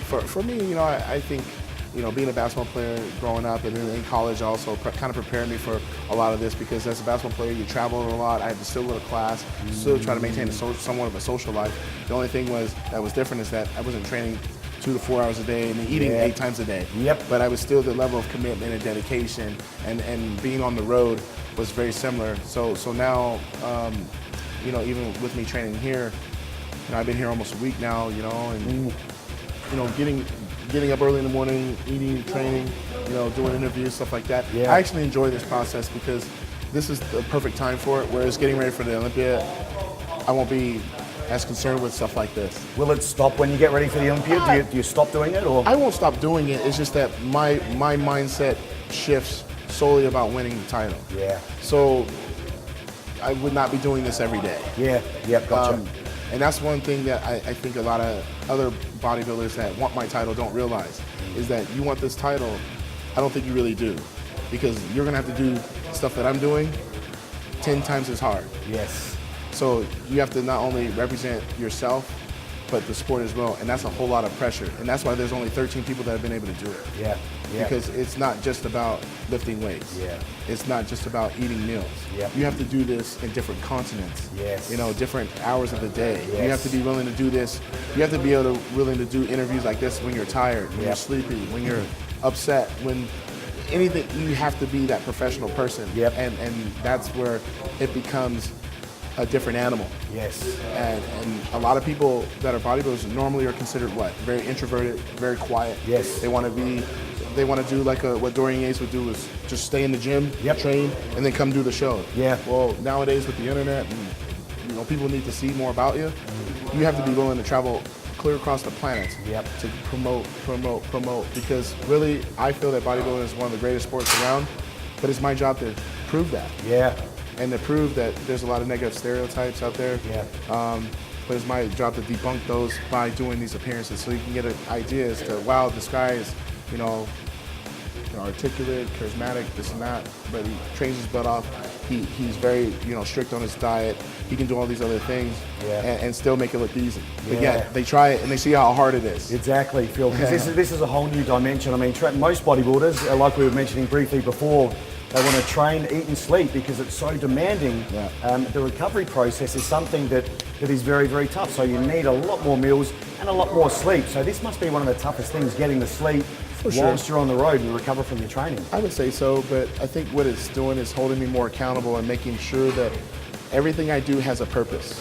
for me, you know, I think, you know, being a basketball player growing up and then in college also kind of prepared me for a lot of this, because as a basketball player, you travel a lot. I had to still go to class, still try to maintain somewhat of a social life. The only thing that was different is that I wasn't training 2 to 4 hours a day and eating 8 times a day. Yep. But I was still the level of commitment and dedication, and being on the road was very similar. So now, you know, even with me training here, you know, I've been here almost a week now, you know, and you know, getting up early in the morning, eating, training, you know, doing interviews, stuff like that. Yeah. I actually enjoy this process because this is the perfect time for it, whereas getting ready for the Olympia, I won't be as concerned with stuff like this. Will it stop when you get ready for the Olympia? Do you stop doing it, or? I won't stop doing it. It's just that my mindset shifts solely about winning the title. Yeah. So I would not be doing this every day. Yeah, yep, gotcha. And that's one thing that I think a lot of other bodybuilders that want my title don't realize, is that you want this title, I don't think you really do. Because you're gonna have to do stuff that I'm doing 10 times as hard. Yes. So you have to not only represent yourself, but the sport as well, and that's a whole lot of pressure. And that's why there's only 13 people that have been able to do it. Yeah, yeah. Because it's not just about lifting weights. Yeah. It's not just about eating meals. Yep. You have to do this in different continents. Yes. You know, different hours of the day. Yes. You have to be willing to do this. You have to be willing to do interviews like this when you're tired, when you're sleepy, when you're upset, when anything. You have to be that professional person. Yep. And that's where it becomes a different animal. Yes. And a lot of people that are bodybuilders normally are considered what? Very introverted, very quiet. Yes. They want to do like what Dorian Yates would do, is just stay in the gym, train, and then come do the show. Yeah. Well, nowadays with the internet, and, you know, people need to see more about you. You have to be willing to travel clear across the planet to promote, because really, I feel that bodybuilding is one of the greatest sports around, but it's my job to prove that. Yeah. And to prove that there's a lot of negative stereotypes out there. Yeah. But it's my job to debunk those by doing these appearances, so you can get an idea as to, wow, this guy is, you know, articulate, charismatic, this and that, but he trains his butt off. He's very, you know, strict on his diet. He can do all these other things and still make it look easy. But yet they try it and they see how hard it is. Exactly, Phil, because this is a whole new dimension. I mean, most bodybuilders, like we were mentioning briefly before, they want to train, eat and sleep because it's so demanding. The recovery process is something that is very, very tough. So you need a lot more meals and a lot more sleep. So this must be one of the toughest things, getting the sleep whilst you're on the road and recover from your training. I would say so, but I think what it's doing is holding me more accountable and making sure that everything I do has a purpose.